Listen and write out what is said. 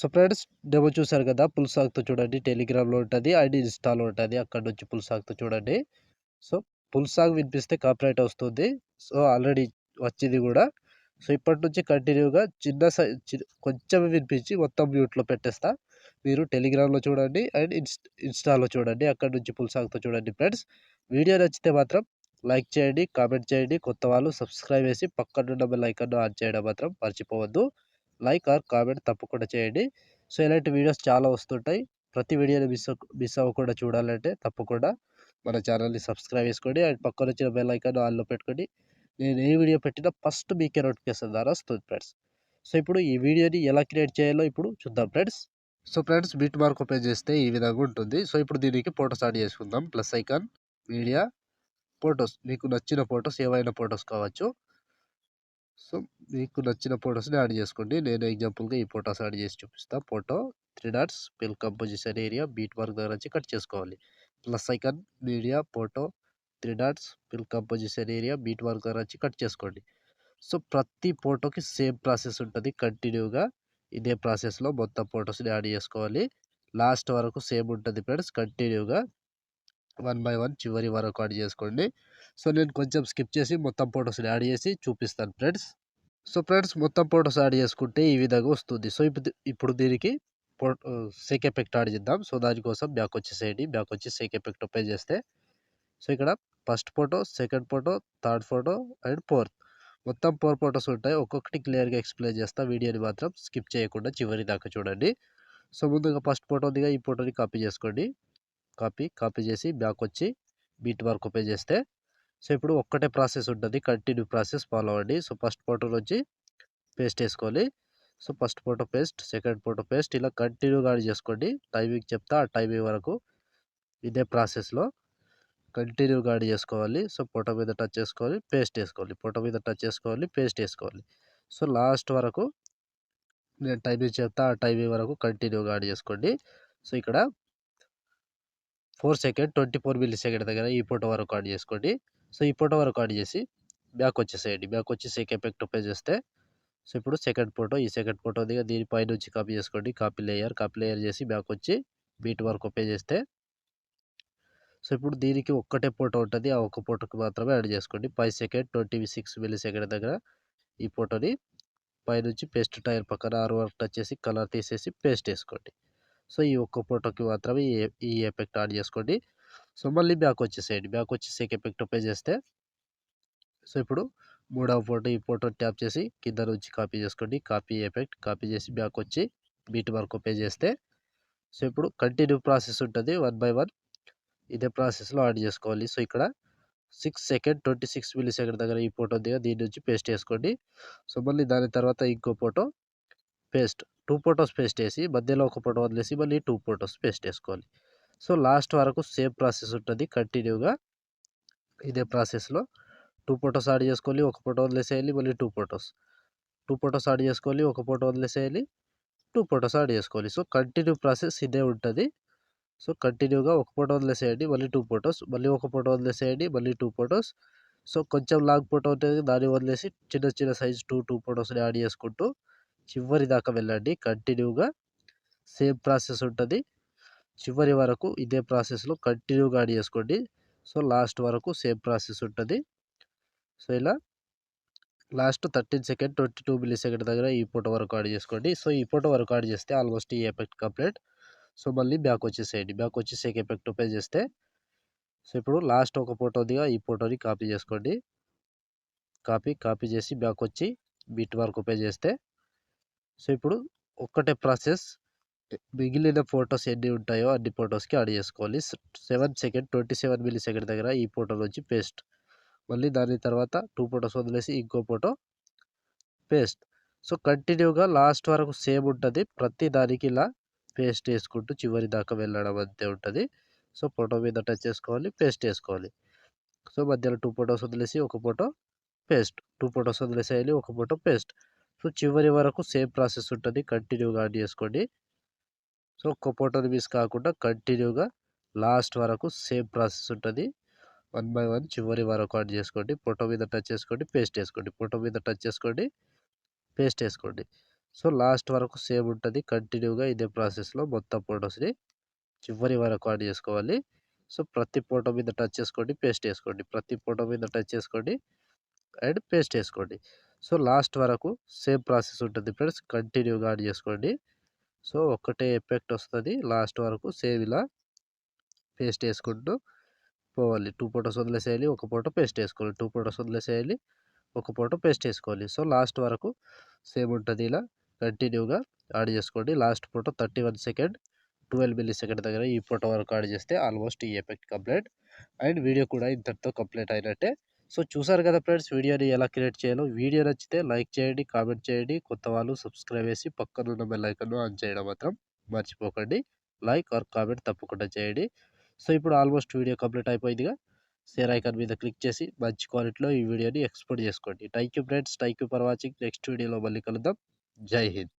So friends demo చూసారు కదా! Full సాంగ్‌తో చూడండి టెలిగ్రామ్‌లో ఉంటది. అండ్ ఇన్‌స్టాలో ఉంటది. అక్కడి నుంచి ఫుల్ సాంగ్‌తో చూడండి. సో ఫుల్ సాంగ్ వినిపిస్తే కాపీరైట్ వస్తుంది. సో ఆల్రెడీ వచ్చింది గూడా. సో ఇప్పటి నుంచి కంటిన్యూగా చిన్న సై చి కొంచెం వినిపించి మొత్తం మ్యూట్‌లో పెట్టేస్తా. మీరు టెలిగ్రామ్‌లో చూడండి అండ్ ఇన్‌స్టాలో చూడండి. అక్కడి నుంచి ఫుల్ సాంగ్‌తో చూడండి ఫ్రెండ్స్. వీడియో నచ్చితే మాత్రం లైక్ చేయండి, కామెంట్ చేయండి. కొత్త వాళ్ళు సబ్స్క్రైబ్ చేసి పక్కనున్న బెల్ ఐకాన్‌ను ఆన్ చేయడం మాత్రం మర్చిపోవద్దు. లైక్ ఆర్ కామెంట్ తప్పకుండా చేయండి. సో ఇలాంటి వీడియోస్ చాలా వస్తుంటాయి. ప్రతి వీడియోని మిస్ అవ్వకుండా చూడాలంటే తప్పకుండా మన ఛానల్‌ని సబ్స్క్రైబ్ చేసుకోండి. అండ్ పక్కనొచ్చిన బెల్ ఐకాన్ ఆన్‌లో పెట్టుకోండి. నేను ఏ వీడియో పెట్టినా ఫస్ట్ మీకే నోటిఫికేషన్ ద్వారా వస్తుంది ఫ్రెండ్స్. సో ఇప్పుడు ఈ వీడియోని ఎలా క్రియేట్ చేయాలో ఇప్పుడు చూద్దాం friends. So friends bit mark open చేస్తే ఈ విధంగా ఉంటుంది. సో ఇప్పుడు దీనికి ఫోటోస్ యాడ్ చేసుకుందాం. Plus icon, media, photos. మీకు నచ్చిన ఫోటోస్ ఏవైనా ఫోటోస్ కావచ్చు. సో మీకు నచ్చిన ఫోటోస్‌ని యాడ్ చేసుకోండి. నేను ఎగ్జాంపుల్‌గా ఈ ఫోటోస్ యాడ్ చేసి చూపిస్తా. Photo 3 dots fill composition area beat mark దగ్గర నుంచి కట్ చేసుకోవాలి. Plus icon, media, photo 3 dots fill composition area beat mark దగ్గర నుంచి కట్ చేసుకోండి. సో ప్రతి ఫోటోకి సేమ్ ప్రాసెస్ ఉంటది. కంటిన్యూగా ఇదే ప్రాసెస్‌లో మొత్తం ఫోటోస్‌ని యాడ్ చేసుకోవాలి. లాస్ట్ వరకు సేమ్ ఉంటది ఫ్రెండ్స్. కంటిన్యూగా వన్ బై వన్ చివరి వరకు యాడ్ చేసుకోండి. సో నేను కొంచెం స్కిప్ చేసి మొత్తం ఫోటోస్‌ని యాడ్ చేసి చూపిస్తాను ఫ్రెండ్స్. సో ఫ్రెండ్స్ మొత్తం ఫోటోస్ యాడ్ చేసుకుంటే ఈ విధంగా వస్తుంది. సో ఇప్పుడు దీనికి సేక్ ఎఫెక్ట్ యాడ్ చేద్దాం. సో దానికోసం బ్యాక్ వచ్చేసేయండి. బ్యాక్ వచ్చి సేక్ ఎఫెక్ట్ ఓపెన్ చేస్తే సో ఇక్కడ first photo, second photo, third photo and fourth మొత్తం 4 ఫోటోస్ ఉంటాయి. ఒక్కొక్కటి క్లియర్‌గా ఎక్స్‌ప్లెయిన్ చేస్తా. వీడియోని మాత్రం స్కిప్ చేయకుండా చివరి దాకా చూడండి. సో ముందుగా ఫస్ట్ ఫోటో ఉందిగా ఈ ఫోటోని కాపీ చేసుకోండి. కాపీ చేసి బ్యాక్ వచ్చి బీట్ మార్క్ ఓపెన్ చేస్తే సో ఇప్పుడు ఒక్కటే ప్రాసెస్ ఉంటది. కంటిన్యూ ప్రాసెస్ ఫాలో అవ్వండి. సో ఫస్ట్ ఫోటో నుంచి పేస్ట్ ఏసుకోవాలి. So first photo paste, second photo paste ఇలా కంటిన్యూగా యాడ్ చేసుకోండి. టైమింగ్ చెప్తా ఆ టైమింగ్ వరకు ఇదే ప్రాసెస్‌లో కంటిన్యూగా యాడ్ చేసుకోవాలి. సో ఫోటో మీద టచ్ చేసుకోవాలి, పేస్ట్ ఏసుకోవాలి. ఫోటో మీద టచ్ చేసుకోవాలి, పేస్ట్ ఏసుకోవాలి. సో లాస్ట్ వరకు నేను టైమింగ్ చెప్తా ఆ టైమింగ్ వరకు కంటిన్యూగా యాడ్ చేసుకోండి. సో ఇక్కడ 4 సెకండ్ 24 మిల్లీ సెకండ్ దగ్గర ఈ ఫోటో వరకు యాడ్ చేసుకోండి. సో ఈ ఫోటో వరకు యాడ్ చేసి బ్యాక్ వచ్చేసేయండి. బ్యాక్ వచ్చి సేక్ ఎఫెక్ట్ ఓపెన్ చేస్తే సో ఇప్పుడు సెకండ్ ఫోటో ఈ సెకండ్ ఫోటో దిగా దీని పైనుంచి కాపీ చేసుకోండి. కాపీ లేయర్ చేసి బ్యాక్ వచ్చి బీట్ వరకు ఓపెన్ చేస్తే సో ఇప్పుడు దీనికి ఒక్కటే ఫోటో ఉంటది. ఆ ఒక్క ఫోటోకి మాత్రమే యాడ్ చేసుకోండి. 5 సెకండ్ 26 మిల్లీ సెకండ్ దగ్గర ఈ ఫోటోని పైనుంచి పేస్ట్ టైర్ పక్కన ఆరో వరకు టచ్ చేసి కలర్ తీసేసి పేస్ట్ ఏసుకోండి. సో ఈ ఒక్క ఫోటోకి మాత్రమే ఈ ఎఫెక్ట్ యాడ్ చేసుకోండి. సో మళ్ళీ బ్యాక్ వచ్చేసేయండి. బ్యాక్ వచ్చి సేక్ ఎఫెక్ట్ ఓపెన్ చేస్తే సో ఇప్పుడు మూడవ ఫోటో ఈ ఫోటో ట్యాప్ చేసి కింద నుంచి కాపీ చేసుకోండి. కాపీ ఎఫెక్ట్ కాపీ చేసి బ్యాక్ వచ్చి బీట్ మార్క్ ఓపెన్ చేస్తే సో ఇప్పుడు కంటిన్యూ ప్రాసెస్ ఉంటది. 1 బై 1 ఇదే ప్రాసెస్‌లో యాడ్ చేసుకోవాలి. సో ఇక్కడ 6 సెకండ్ 26 మిల్లీ సెకండ్ దగ్గర ఈ ఫోటో దిగా దీని నుంచి పేస్ట్ చేసుకోండి. సో మళ్ళీ దాని తర్వాత ఇంకో ఫోటో పేస్ట్. 2 ఫోటోస్ పేస్ట్ చేసి మధ్యలో ఒక ఫోటో వదిలేసి మళ్ళీ 2 ఫోటోస్ పేస్ట్ చేసుకోవాలి. సో లాస్ట్ వరకు సేమ్ ప్రాసెస్ ఉంటది. కంటిన్యూగా ఇదే ప్రాసెస్‌లో 2 ఫోటోస్ యాడ్ చేసుకోవాలి. ఒక ఫోటో వదిలేసేయాలి. మళ్ళీ 2 ఫోటోస్. 2 ఫోటోస్ యాడ్ చేసుకోవాలి. ఒక ఫోటో వదిలేసేయాలి. 2 ఫోటోస్ యాడ్ చేసుకోవాలి. సో కంటిన్యూ ప్రాసెస్ ఇదే ఉంటది. సో కంటిన్యూగా ఒక ఫోటో వదిలేసేయండి. మళ్ళీ 2 ఫోటోస్. మళ్ళీ ఒక ఫోటో వదిలేసేయండి. మళ్ళీ 2 ఫోటోస్. సో కొంచెం లాంగ్ ఫోటో ఉంటది. దాన్ని వదిలేసి చిన్న చిన్న సైజ్ 2 ఫోటోస్‌ని యాడ్ చేసుకుంటూ చివరి దాకా వెళ్ళండి. కంటిన్యూగా సేమ్ ప్రాసెస్ ఉంటది. చివరి వరకు ఇదే ప్రాసెస్‌లో కంటిన్యూగా యాడ్ చేసుకోండి. సో లాస్ట్ వరకు సేమ్ ప్రాసెస్ ఉంటది. సో ఇలా లాస్ట్ 13 సెకండ్ 22 మిల్లీ సెకండ్ దగ్గర ఈ ఫోటో వరకు యాడ్ చేసుకోండి. సో ఈ ఫోటో వరకు యాడ్ చేస్తే ఆల్మోస్ట్ ఈ ఎఫెక్ట్ కంప్లీట్. సో మళ్ళీ బ్యాక్ వచ్చేసేయండి. బ్యాక్ వచ్చి సేక్ ఎఫెక్ట్ ఓపెన్ చేస్తే సో ఇప్పుడు లాస్ట్ ఒక ఫోటో దిగా ఈ ఫోటోని కాపీ చేసుకోండి. కాపీ చేసి బ్యాక్ వచ్చి బీట్ మార్క్ ఓపెన్ చేస్తే సో ఇప్పుడు ఒక్కటే ప్రాసెస్ మిగిలిన ఫోటోస్ ఎన్ని ఉంటాయో అన్ని ఫోటోస్‌కి యాడ్ చేసుకోవాలి. 7 సెకండ్ 27 మిల్లీ సెకండ్ దగ్గర ఈ ఫోటో నుంచి పేస్ట్. మళ్ళీ దాని తర్వాత 2 ఫోటోస్ వదిలేసి ఇంకో ఫోటో పేస్ట్. సో కంటిన్యూగా లాస్ట్ వరకు సేమ్ ఉంటది. ప్రతి దానికి ఇలా పేస్ట్ చేసుకుంటూ చివరి దాకా వెళ్ళడం అంతే ఉంటది. సో ఫోటో మీద టచ్ చేసుకోవాలి. పేస్ట్ చేసుకోవాలి. సో మధ్యలో 2 ఫోటోస్ వదిలేసి ఒక ఫోటో పేస్ట్. 2 ఫోటోస్ వదిలేసేయాలి. ఒక ఫోటో పేస్ట్. సో చివరి వరకు సేమ్ ప్రాసెస్ ఉంటది. కంటిన్యూగా యాడ్ చేసుకోండి. సో ఒక్క ఫోటోని మిస్ కాకుండా కంటిన్యూగా లాస్ట్ వరకు సేమ్ ప్రాసెస్ ఉంటది. 1 బై 1 చివరి వరకు యాడ్ చేసుకోండి. ఫోటో మీద టచ్ చేసుకోండి. పేస్ట్ చేసుకోండి. ఫోటో మీద టచ్ చేసుకోండి. పేస్ట్ ఏసుకోండి. సో, లాస్ట్ వరకు సేమ్ ఉంటది. కంటిన్యూగా ఇదే ప్రాసెస్‌లో మొత్తం ఫోటోస్‌ని చివరి వరకు యాడ్ చేసుకోవాలి. సో, ప్రతి ఫోటో మీద టచ్ చేసుకోండి, పేస్ట్ చేసుకోండి. ప్రతి ఫోటో మీద టచ్ చేసుకోండి అండ్ పేస్ట్ చేసుకోండి. సో, లాస్ట్ వరకు సేమ్ ప్రాసెస్ ఉంటుంది ఫ్రెండ్స్. కంటిన్యూగా యాడ్ చేసుకోండి. సో, ఒక్కటే ఎఫెక్ట్ వస్తది. లాస్ట్ వరకు సేమ్ ఇలా పేస్ట్ చేసుకుంటూ పోవాలి. 2 ఫోటోస్ వదిలేసేయాలి. ఒక ఫోటో పేస్ట్ చేసుకోవాలి. 2 ఫోటోస్ వదిలేసేయాలి. ఒక ఫోటో పేస్ట్ చేసుకోవాలి. సో, లాస్ట్ వరకు సేమ్ ఉంటది. ఇలా కంటిన్యూగా యాడ్ చేసుకోండి. Last photo 31 second, 12 milli second దగ్గర ఈ ఫోటో వరకు యాడ్ చేస్తే ఆల్మోస్ట్ ఈ ఎఫెక్ట్ కంప్లీట్. అండ్ వీడియో కూడా ఇంతటితో కంప్లీట్ అయినట్టే. సో, చూసారు కదా ఫ్రెండ్స్ వీడియోని ఎలా క్రియేట్ చేయాలో. వీడియో నచ్చితే లైక్ చేయండి, కామెంట్ చేయండి. కొత్త వాళ్ళు సబ్స్క్రైబ్ చేసి పక్కనున్న బెల్ ఐకాన్‌ను ఆన్ చేయడం మాత్రం మర్చిపోకండి. లైక్ ఆర్ కామెంట్ తప్పకుండా చేయండి. సో, ఇప్పుడు ఆల్మోస్ట్ వీడియో కంప్లీట్ అయిపోయిందిగా. షేర్ ఐకాన్ మీద క్లిక్ చేసి మంచి క్వాలిటీలో ఈ వీడియోని ఎక్స్‌పోర్ట్ చేసుకోండి. Thank you friends. Thank you for watching. Next వీడియోలో మళ్ళీ కలుద్దాం. జై హింద్.